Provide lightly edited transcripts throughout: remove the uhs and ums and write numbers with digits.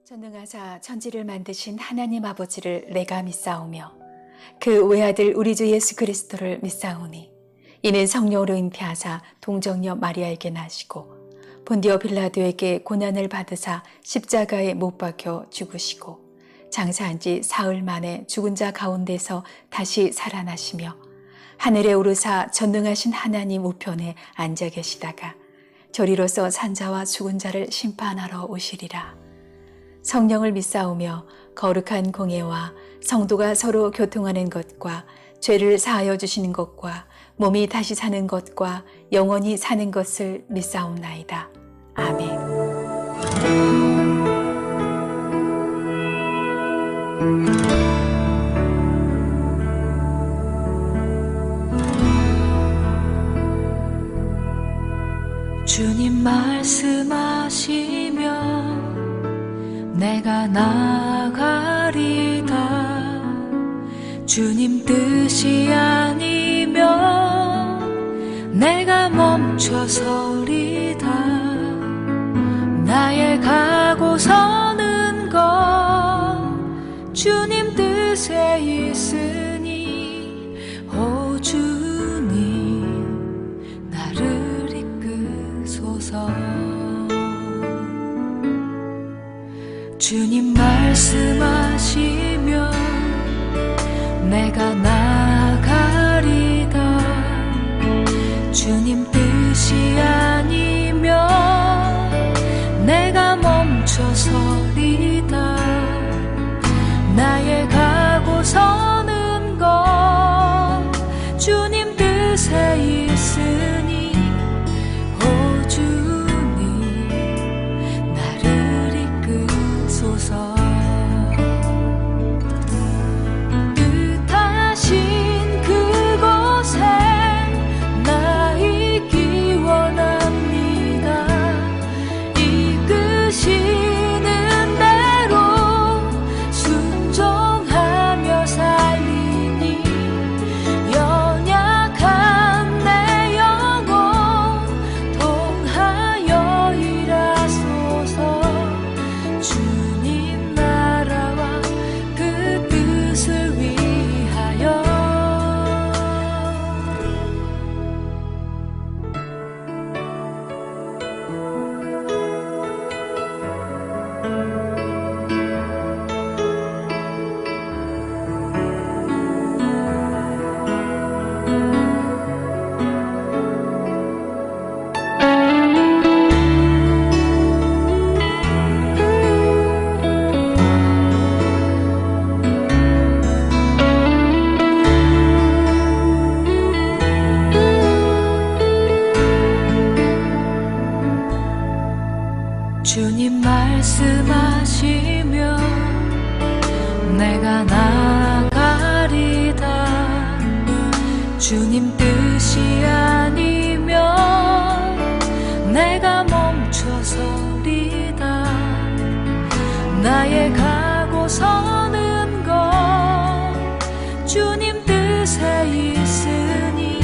전능하사 천지를 만드신 하나님 아버지를 내가 믿사오며 그 외아들 우리 주 예수 그리스도를 믿사오니 이는 성령으로 잉태하사 동정녀 마리아에게 나시고 본디오 빌라도에게 고난을 받으사 십자가에 못 박혀 죽으시고 장사한 지 사흘 만에 죽은 자 가운데서 다시 살아나시며 하늘에 오르사 전능하신 하나님 우편에 앉아 계시다가 저리로서 산자와 죽은 자를 심판하러 오시리라. 성령을 믿사오며 거룩한 공예와 성도가 서로 교통하는 것과 죄를 사하여 주시는 것과 몸이 다시 사는 것과 영원히 사는 것을 믿사옵나이다. 아멘. 주님 말씀하시며 내가 나가리다. 주님 뜻이 아니면 내가 멈춰서리다. 나의 가고 서는 것 주님 뜻에 있으니 오 주님 나를 이끄소서. 주님 말씀하시며 내가 나가리다. 주님 뜻이 아니면 내가 멈춰서리다. 나의 가고 서는 것 주님 뜻에 있으니 오 주님 나를 이끄소서. 뜻하신 그곳에 나 있기 원합니다. 이끄시는 대로 순종하며 살리니 연약한 내 영혼 통하여 일하소서. 주님 나라와 그 뜻을 위하여. 주님 말씀하시며 내가 나가리다. 주님 뜻이 아니면 내가 멈춰서리다. 나의 가고 서는 것 주님 뜻에 있으니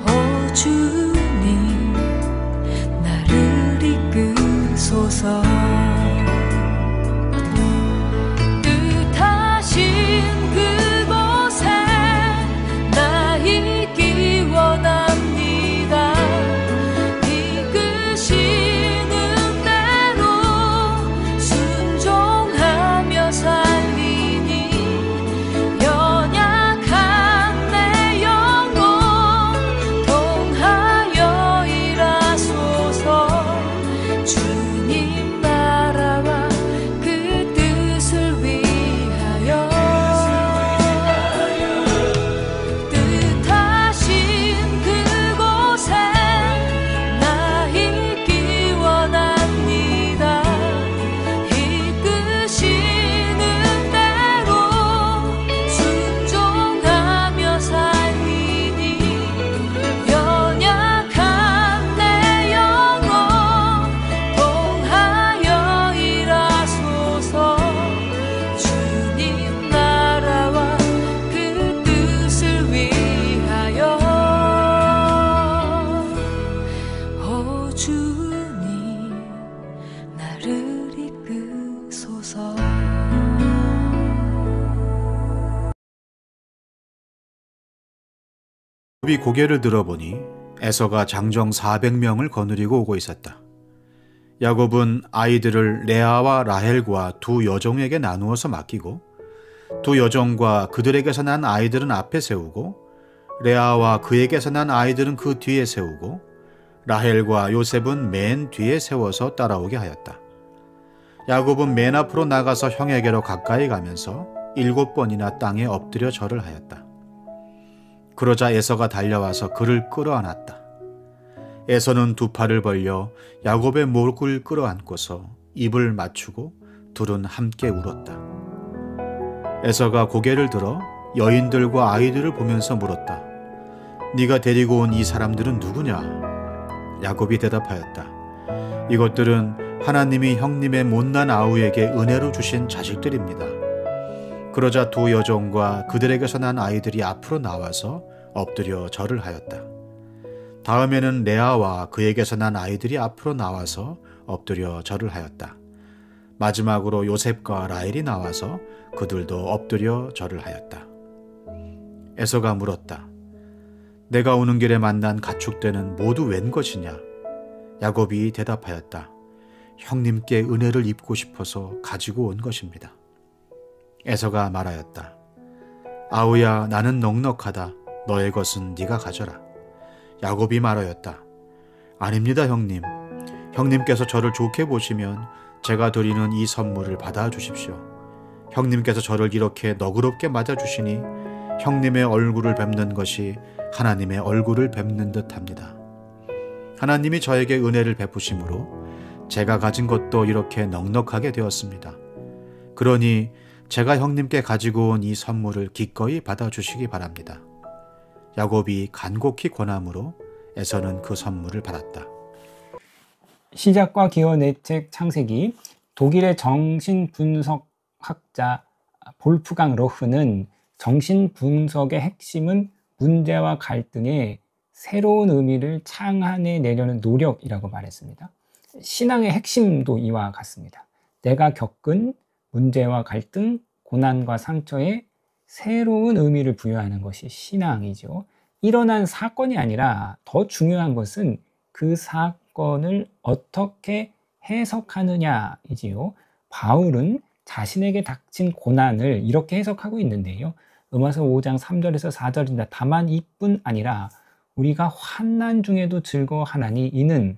오 주님 나를 이끄소서. 뜻하신 그곳에 나 있기 원합니다. 이끄시는 대로 순종하며 살리니 연약한 내 영혼 통하여 일하소서. 주님 나라와 그 뜻을 위하여. 뜻하신 그곳에 나 있기 원합니다. 이끄시는 대로 순종하며 살리니 연약한 내 영혼 통하여 야곱이 고개를 들어보니 에서가 장정 400명을 거느리고 오고 있었다. 야곱은 아이들을 레아와 라헬과 두 여종에게 나누어서 맡기고 두 여종과 그들에게서 난 아이들은 앞에 세우고 레아와 그에게서 난 아이들은 그 뒤에 세우고 라헬과 요셉은 맨 뒤에 세워서 따라오게 하였다. 야곱은 맨 앞으로 나가서 형에게로 가까이 가면서 7번이나 땅에 엎드려 절을 하였다. 그러자 에서가 달려와서 그를 끌어안았다. 에서는 두 팔을 벌려 야곱의 목을 끌어안고서 입을 맞추고 둘은 함께 울었다. 에서가 고개를 들어 여인들과 아이들을 보면서 물었다. 네가 데리고 온 이 사람들은 누구냐? 야곱이 대답하였다. 이것들은 하나님이 형님의 못난 아우에게 은혜로 주신 자식들입니다. 그러자 두 여종과 그들에게서 난 아이들이 앞으로 나와서 엎드려 절을 하였다. 다음에는 레아와 그에게서 난 아이들이 앞으로 나와서 엎드려 절을 하였다. 마지막으로 요셉과 라헬이 나와서 그들도 엎드려 절을 하였다. 에서가 물었다. 내가 오는 길에 만난 가축대는 모두 웬 것이냐? 야곱이 대답하였다. 형님께 은혜를 입고 싶어서 가지고 온 것입니다. 에서가 말하였다. 아우야, 나는 넉넉하다. 너의 것은 네가 가져라. 야곱이 말하였다. 아닙니다, 형님. 형님께서 저를 좋게 보시면 제가 드리는 이 선물을 받아주십시오. 형님께서 저를 이렇게 너그럽게 맞아주시니 형님의 얼굴을 뵙는 것이 하나님의 얼굴을 뵙는 듯합니다. 하나님이 저에게 은혜를 베푸심으로 제가 가진 것도 이렇게 넉넉하게 되었습니다. 그러니 제가 형님께 가지고 온 이 선물을 기꺼이 받아주시기 바랍니다. 야곱이 간곡히 권함으로 에서는 그 선물을 받았다. 시작과 기원의 책 창세기. 독일의 정신분석학자 볼프강 러흐는 정신분석의 핵심은 문제와 갈등에 새로운 의미를 창안해내려는 노력이라고 말했습니다. 신앙의 핵심도 이와 같습니다. 내가 겪은 문제와 갈등, 고난과 상처에 새로운 의미를 부여하는 것이 신앙이죠. 일어난 사건이 아니라 더 중요한 것은 그 사건을 어떻게 해석하느냐이지요. 바울은 자신에게 닥친 고난을 이렇게 해석하고 있는데요. 로마서 5장 3절에서 4절입니다. 다만 이뿐 아니라 우리가 환난 중에도 즐거워하나니 이는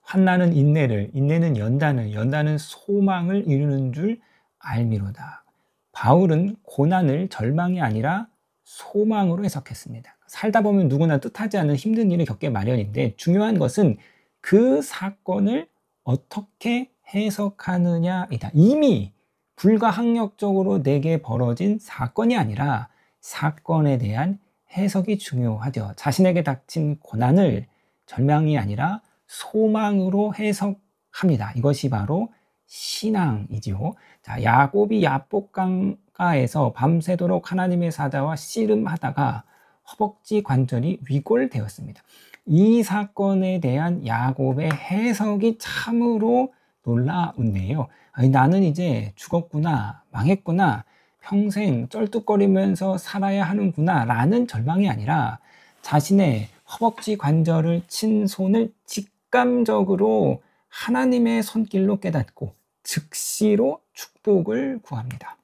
환난은 인내를, 인내는 연단을, 연단은 소망을 이루는 줄 알미로다. 바울은 고난을 절망이 아니라 소망으로 해석했습니다. 살다 보면 누구나 뜻하지 않은 힘든 일을 겪게 마련인데 중요한 것은 그 사건을 어떻게 해석하느냐이다. 이미 불가항력적으로 내게 벌어진 사건이 아니라 사건에 대한 해석이 중요하죠. 자신에게 닥친 고난을 절망이 아니라 소망으로 해석합니다. 이것이 바로 신앙이지요. 자, 야곱이 야복 강가에서 밤새도록 하나님의 사자와 씨름하다가 허벅지 관절이 위골되었습니다. 이 사건에 대한 야곱의 해석이 참으로 놀라운데요. 아니, 나는 이제 죽었구나, 망했구나, 평생 쩔뚝거리면서 살아야 하는구나 라는 절망이 아니라 자신의 허벅지 관절을 친 손을 직감적으로 하나님의 손길로 깨닫고 즉시로 축복을 구합니다.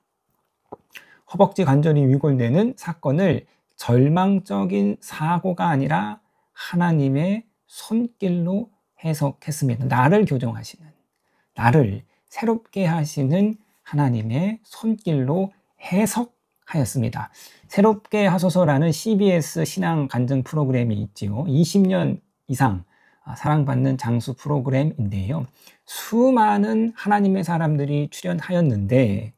허벅지 관절이 위골되는 사건을 절망적인 사고가 아니라 하나님의 손길로 해석했습니다. 나를 교정하시는, 나를 새롭게 하시는 하나님의 손길로 해석하였습니다. 새롭게 하소서라는 CBS 신앙 간증 프로그램이 있지요. 20년 이상 사랑받는 장수 프로그램인데요. 수많은 하나님의 사람들이 출연하였는데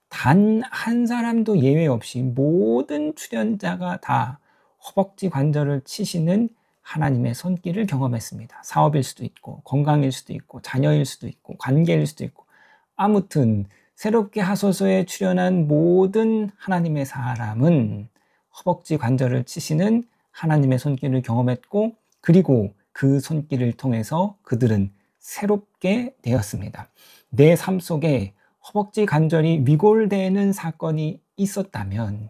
단 한 사람도 예외 없이 모든 출연자가 다 허벅지 관절을 치시는 하나님의 손길을 경험했습니다. 사업일 수도 있고 건강일 수도 있고 자녀일 수도 있고 관계일 수도 있고 아무튼 새롭게 하소서에 출연한 모든 하나님의 사람은 허벅지 관절을 치시는 하나님의 손길을 경험했고 그리고 그 손길을 통해서 그들은 새롭게 되었습니다. 내 삶 속에 허벅지 관절이 위골되는 사건이 있었다면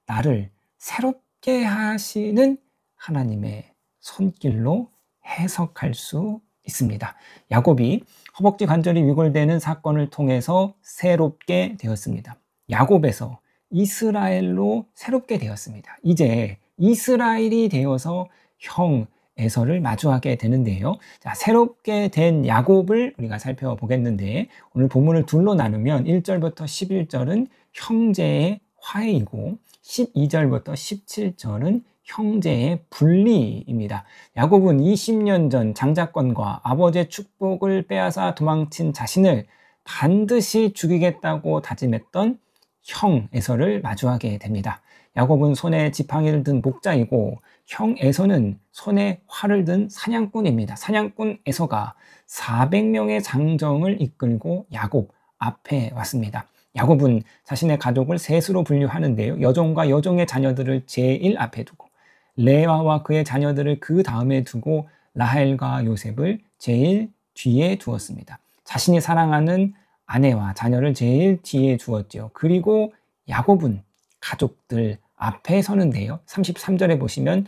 나를 새롭게 새롭게 하시는 하나님의 손길로 해석할 수 있습니다. 야곱이 허벅지 관절이 위골되는 사건을 통해서 새롭게 되었습니다. 야곱에서 이스라엘로 새롭게 되었습니다. 이제 이스라엘이 되어서 형 에서를 마주하게 되는데요. 자, 새롭게 된 야곱을 우리가 살펴보겠는데, 오늘 본문을 둘로 나누면 1절부터 11절은 형제의 화해이고 12절부터 17절은 형제의 분리입니다. 야곱은 20년 전 장자권과 아버지의 축복을 빼앗아 도망친 자신을 반드시 죽이겠다고 다짐했던 형 에서를 마주하게 됩니다. 야곱은 손에 지팡이를 든 목자이고 형 에서는 손에 활을 든 사냥꾼입니다. 사냥꾼 에서가 400명의 장정을 이끌고 야곱 앞에 왔습니다. 야곱은 자신의 가족을 셋으로 분류하는데요. 여종과 여종의 자녀들을 제일 앞에 두고 레아와 그의 자녀들을 그 다음에 두고 라헬과 요셉을 제일 뒤에 두었습니다. 자신이 사랑하는 아내와 자녀를 제일 뒤에 두었죠. 그리고 야곱은 가족들 앞에 서는데요. 33절에 보시면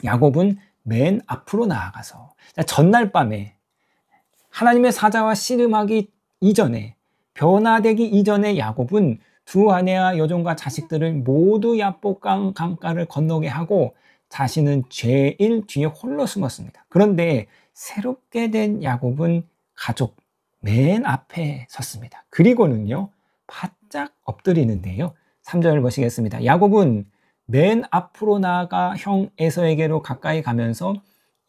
야곱은 맨 앞으로 나아가서 전날 밤에 하나님의 사자와 씨름하기 이전에, 변화되기 이전에 야곱은 두 아내와 여종과 자식들을 모두 야복강 강가를 건너게 하고 자신은 제일 뒤에 홀로 숨었습니다. 그런데 새롭게 된 야곱은 가족 맨 앞에 섰습니다. 그리고는요, 바짝 엎드리는데요. 3절 보시겠습니다. 야곱은 맨 앞으로 나아가 형 에서에게로 가까이 가면서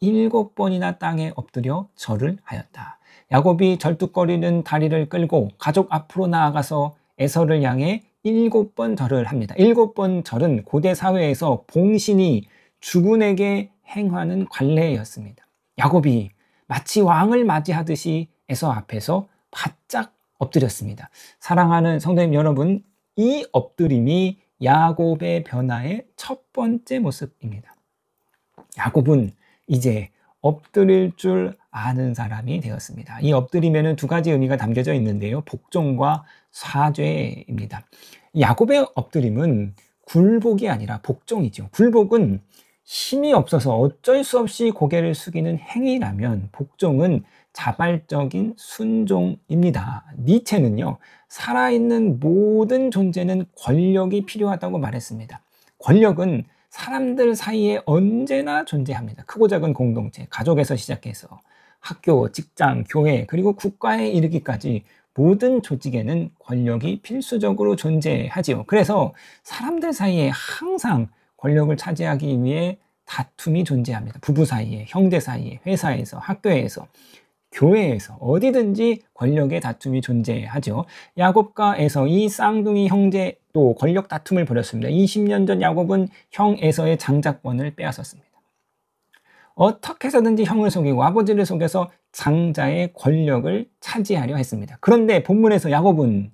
7번이나 땅에 엎드려 절을 하였다. 야곱이 절뚝거리는 다리를 끌고 가족 앞으로 나아가서 에서를 향해 7번 절을 합니다. 7번 절은 고대 사회에서 봉신이 주군에게 행하는 관례였습니다. 야곱이 마치 왕을 맞이하듯이 에서 앞에서 바짝 엎드렸습니다. 사랑하는 성도님 여러분, 이 엎드림이 야곱의 변화의 첫 번째 모습입니다. 야곱은 이제 엎드릴 줄 아는 사람이 되었습니다. 이 엎드림에는 두 가지 의미가 담겨져 있는데요. 복종과 사죄입니다. 야곱의 엎드림은 굴복이 아니라 복종이죠. 굴복은 힘이 없어서 어쩔 수 없이 고개를 숙이는 행위라면, 복종은 자발적인 순종입니다. 니체는요, 살아있는 모든 존재는 권력이 필요하다고 말했습니다. 권력은 사람들 사이에 언제나 존재합니다. 크고 작은 공동체, 가족에서 시작해서 학교, 직장, 교회, 그리고 국가에 이르기까지 모든 조직에는 권력이 필수적으로 존재하지요. 그래서 사람들 사이에 항상 권력을 차지하기 위해 다툼이 존재합니다. 부부 사이에, 형제 사이에, 회사에서, 학교에서, 교회에서 어디든지 권력의 다툼이 존재하죠. 야곱과 에서, 이 쌍둥이 형제도 권력 다툼을 벌였습니다. 20년 전 야곱은 형 에서의 장자권을 빼앗았습니다. 어떻게 해서든지 형을 속이고 아버지를 속여서 장자의 권력을 차지하려 했습니다. 그런데 본문에서 야곱은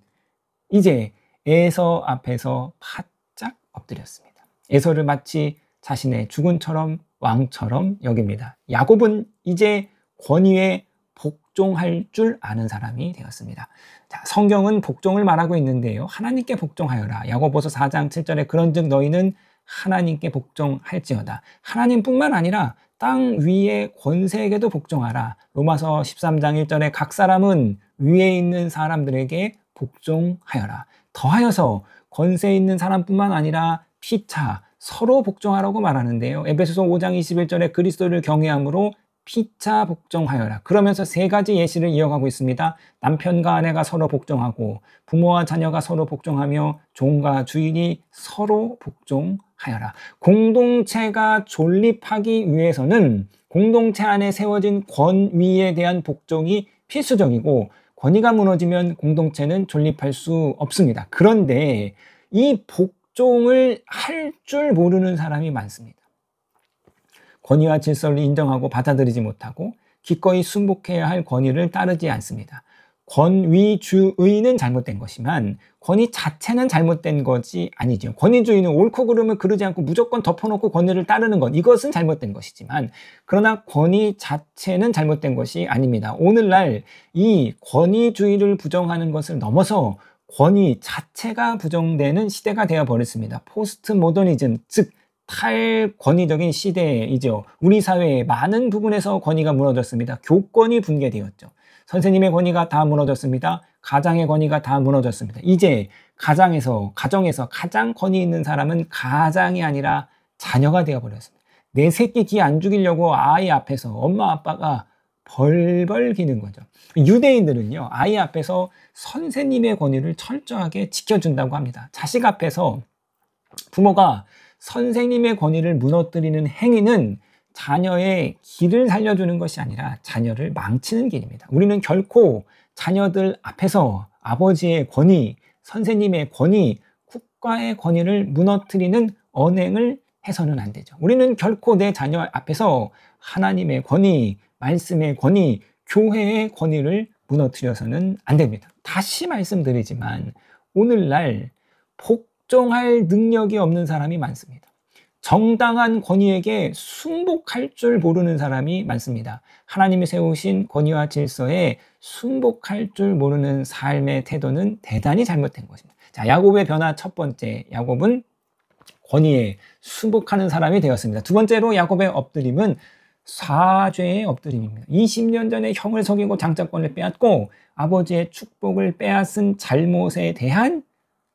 이제 에서 앞에서 바짝 엎드렸습니다. 에서를 마치 자신의 주군처럼 왕처럼 여깁니다. 야곱은 이제 권위에 복종할 줄 아는 사람이 되었습니다. 자, 성경은 복종을 말하고 있는데요. 하나님께 복종하여라. 야고보서 4장 7절에 그런즉 너희는 하나님께 복종할지어다. 하나님뿐만 아니라 땅 위의 권세에게도 복종하라. 로마서 13장 1절에 각 사람은 위에 있는 사람들에게 복종하여라. 더하여서 권세 있는 사람뿐만 아니라 피차 서로 복종하라고 말하는데요. 에베소서 5장 21절에 그리스도를 경외함으로 피차 복종하여라. 그러면서 세 가지 예시를 이어가고 있습니다. 남편과 아내가 서로 복종하고, 부모와 자녀가 서로 복종하며, 종과 주인이 서로 복종하여라. 공동체가 존립하기 위해서는 공동체 안에 세워진 권위에 대한 복종이 필수적이고, 권위가 무너지면 공동체는 존립할 수 없습니다. 그런데 이 복종을 할 줄 모르는 사람이 많습니다. 권위와 질서를 인정하고 받아들이지 못하고 기꺼이 순복해야 할 권위를 따르지 않습니다. 권위주의는 잘못된 것이지만 권위 자체는 잘못된 것이 아니죠. 권위주의는 옳고 그름을 그르지 않고 무조건 덮어놓고 권위를 따르는 것, 이것은 잘못된 것이지만, 그러나 권위 자체는 잘못된 것이 아닙니다. 오늘날 이 권위주의를 부정하는 것을 넘어서 권위 자체가 부정되는 시대가 되어버렸습니다. 포스트 모더니즘, 즉 탈권위적인 시대이죠. 우리 사회의 많은 부분에서 권위가 무너졌습니다. 교권이 붕괴되었죠. 선생님의 권위가 다 무너졌습니다. 가장의 권위가 다 무너졌습니다. 이제 가정에서 가장 권위 있는 사람은 가장이 아니라 자녀가 되어버렸습니다. 내 새끼 기 안 죽이려고 아이 앞에서 엄마 아빠가 벌벌 기는 거죠. 유대인들은요, 아이 앞에서 선생님의 권위를 철저하게 지켜준다고 합니다. 자식 앞에서 부모가 선생님의 권위를 무너뜨리는 행위는 자녀의 길을 살려주는 것이 아니라 자녀를 망치는 길입니다. 우리는 결코 자녀들 앞에서 아버지의 권위, 선생님의 권위, 국가의 권위를 무너뜨리는 언행을 해서는 안 되죠. 우리는 결코 내 자녀 앞에서 하나님의 권위, 말씀의 권위, 교회의 권위를 무너뜨려서는 안 됩니다. 다시 말씀드리지만 오늘날 복종할 능력이 없는 사람이 많습니다. 정당한 권위에게 순복할 줄 모르는 사람이 많습니다. 하나님이 세우신 권위와 질서에 순복할 줄 모르는 삶의 태도는 대단히 잘못된 것입니다. 자, 야곱의 변화 첫 번째, 야곱은 권위에 순복하는 사람이 되었습니다. 두 번째로 야곱의 엎드림은 사죄의 엎드림입니다. 20년 전에 형을 속이고 장자권을 빼앗고 아버지의 축복을 빼앗은 잘못에 대한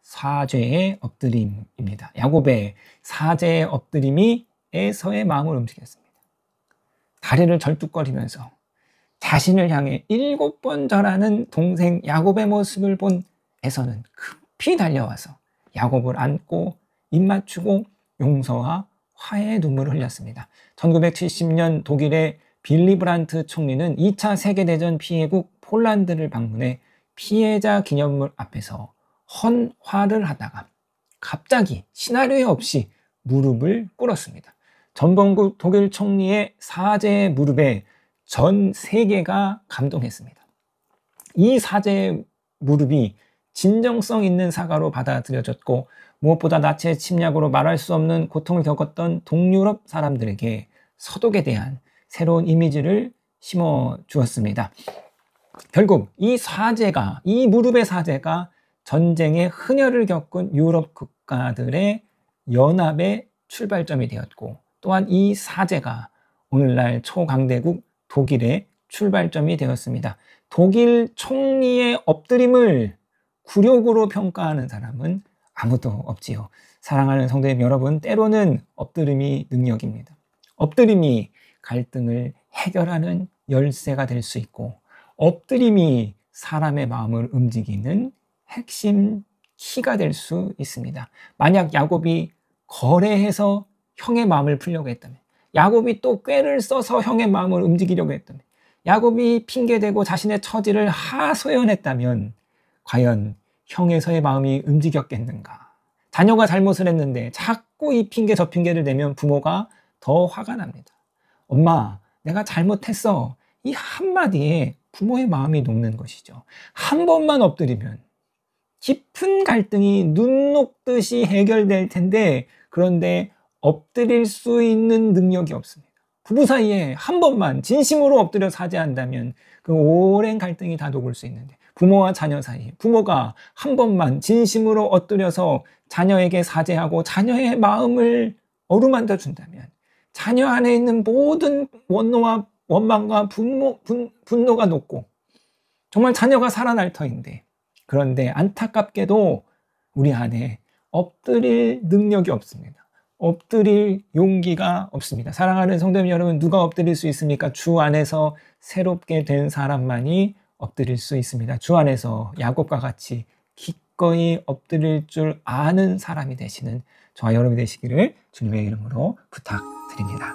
사죄의 엎드림입니다. 야곱의 사죄의 엎드림이 에서의 마음을 움직였습니다. 다리를 절뚝거리면서 자신을 향해 7번 절하는 동생 야곱의 모습을 본 에서는 급히 달려와서 야곱을 안고 입 맞추고 용서와 화해의 눈물을 흘렸습니다. 1970년 독일의 빌리 브란트 총리는 2차 세계대전 피해국 폴란드를 방문해 피해자 기념물 앞에서 헌화를 하다가 갑자기 시나리오 없이 무릎을 꿇었습니다. 전범국 독일 총리의 사죄의 무릎에 전 세계가 감동했습니다. 이 사죄의 무릎이 진정성 있는 사과로 받아들여졌고 무엇보다 나치의 침략으로 말할 수 없는 고통을 겪었던 동유럽 사람들에게 서독에 대한 새로운 이미지를 심어 주었습니다. 결국 이 무릎의 사죄가 전쟁의 흔혈을 겪은 유럽 국가들의 연합의 출발점이 되었고, 또한 이 사죄가 오늘날 초강대국 독일의 출발점이 되었습니다. 독일 총리의 엎드림을 굴욕으로 평가하는 사람은 아무도 없지요. 사랑하는 성도님 여러분, 때로는 엎드림이 능력입니다. 엎드림이 갈등을 해결하는 열쇠가 될 수 있고, 엎드림이 사람의 마음을 움직이는 핵심 키가 될 수 있습니다. 만약 야곱이 거래해서 형의 마음을 풀려고 했다면, 야곱이 또 꾀를 써서 형의 마음을 움직이려고 했다면, 야곱이 핑계대고 자신의 처지를 하소연했다면 과연 형에서의 마음이 움직였겠는가? 자녀가 잘못을 했는데 자꾸 이 핑계 저 핑계를 대면 부모가 더 화가 납니다. 엄마, 내가 잘못했어. 이 한마디에 부모의 마음이 녹는 것이죠. 한 번만 엎드리면 깊은 갈등이 눈 녹듯이 해결될 텐데, 그런데 엎드릴 수 있는 능력이 없습니다. 부부 사이에 한 번만 진심으로 엎드려 사죄한다면 그 오랜 갈등이 다 녹을 수 있는데, 부모와 자녀 사이에 부모가 한 번만 진심으로 엎드려서 자녀에게 사죄하고 자녀의 마음을 어루만져 준다면 자녀 안에 있는 모든 원노와 원망과 분노가 녹고 정말 자녀가 살아날 터인데, 그런데 안타깝게도 우리 안에 엎드릴 능력이 없습니다. 엎드릴 용기가 없습니다. 사랑하는 성도님 여러분, 누가 엎드릴 수 있습니까? 주 안에서 새롭게 된 사람만이 엎드릴 수 있습니다. 주 안에서 야곱과 같이 기꺼이 엎드릴 줄 아는 사람이 되시는 저와 여러분이 되시기를 주님의 이름으로 부탁드립니다.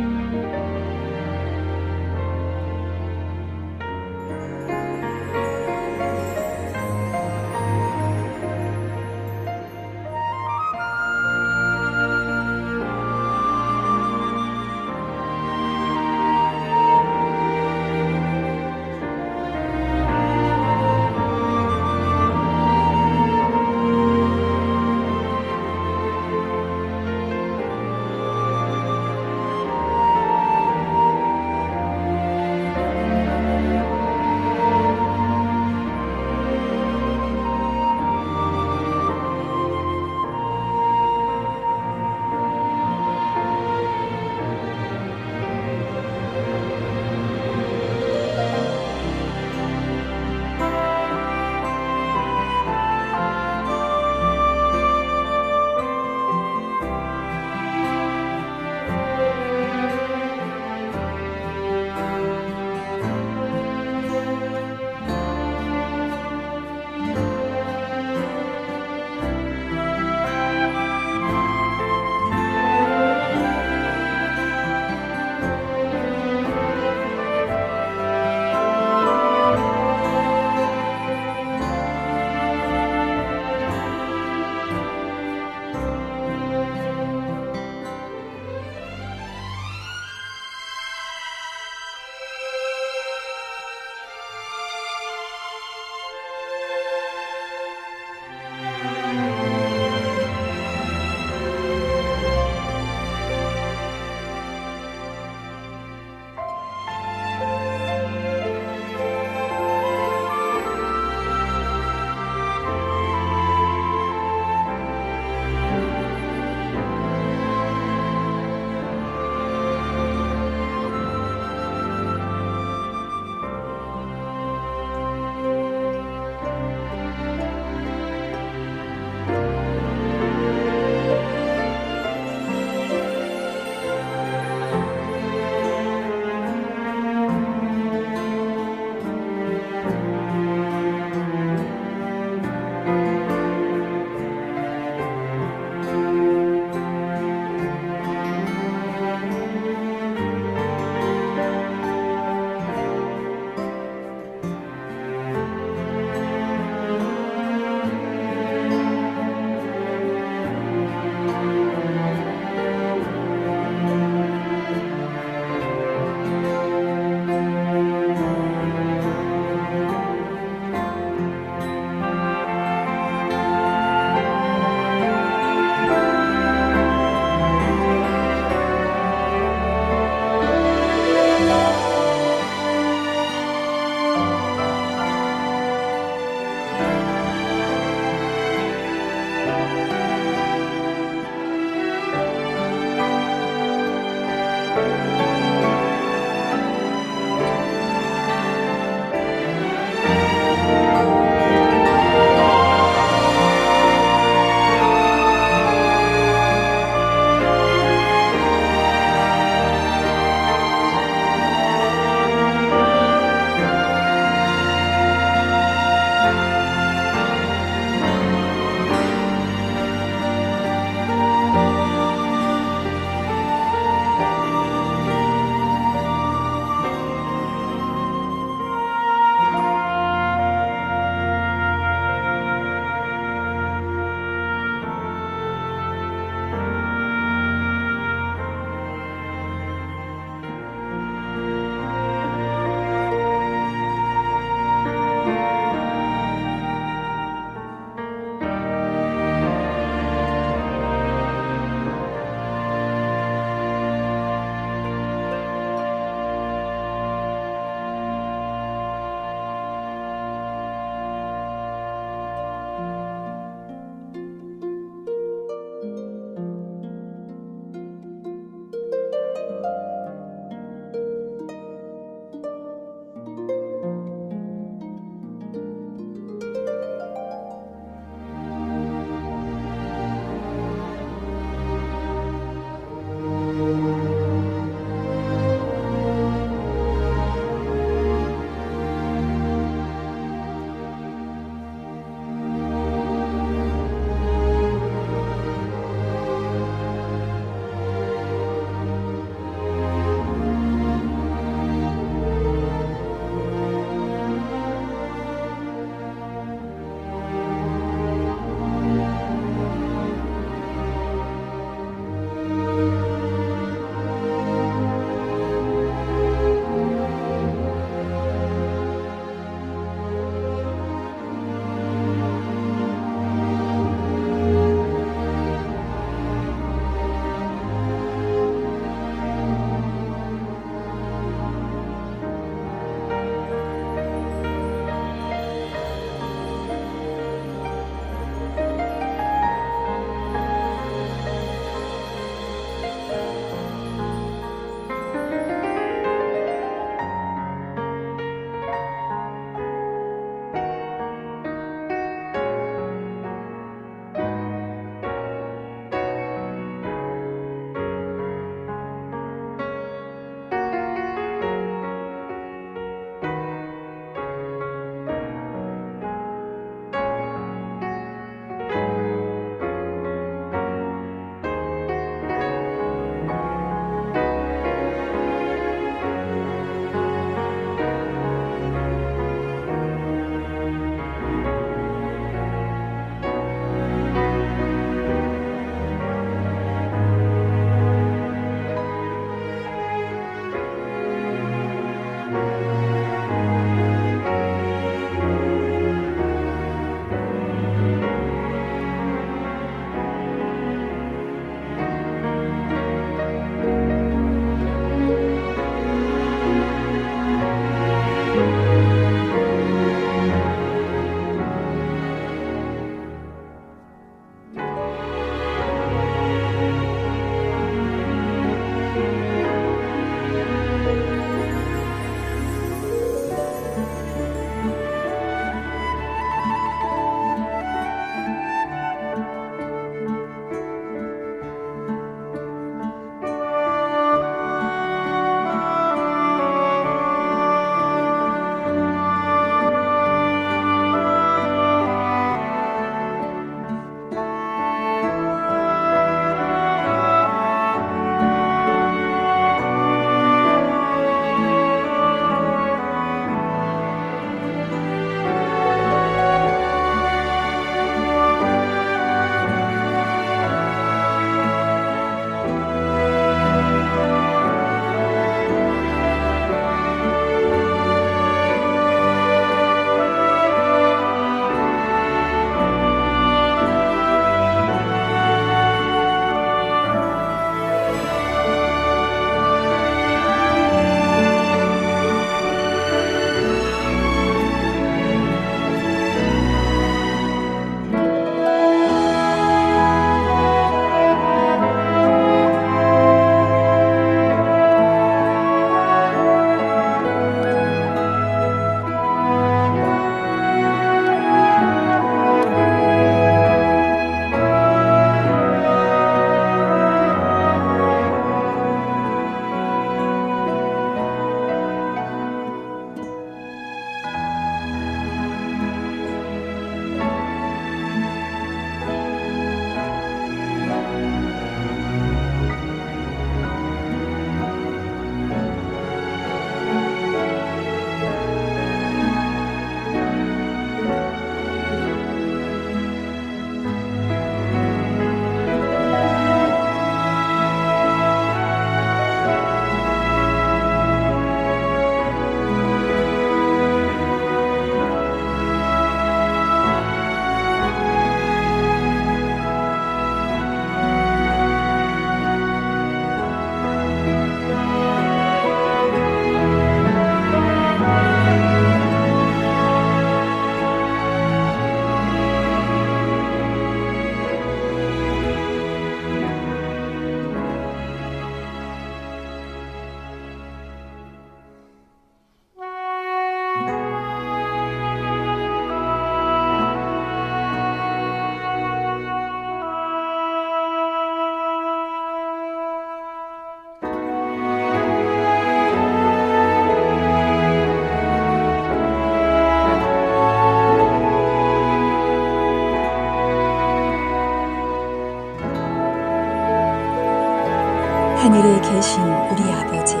하늘에 계신 우리 아버지여,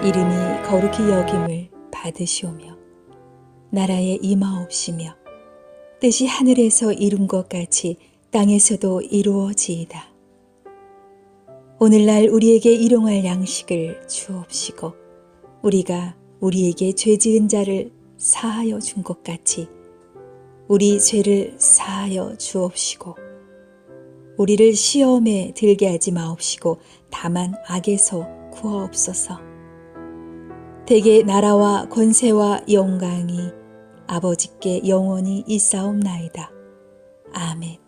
이름이 거룩히 여김을 받으시오며 나라에 임하옵시며 뜻이 하늘에서 이룬 것 같이 땅에서도 이루어지이다. 오늘날 우리에게 일용할 양식을 주옵시고 우리가 우리에게 죄 지은 자를 사하여 준 것 같이 우리 죄를 사하여 주옵시고 우리를 시험에 들게 하지 마옵시고 다만 악에서 구하옵소서. 대개 나라와 권세와 영광이 아버지께 영원히 있사옵나이다. 아멘.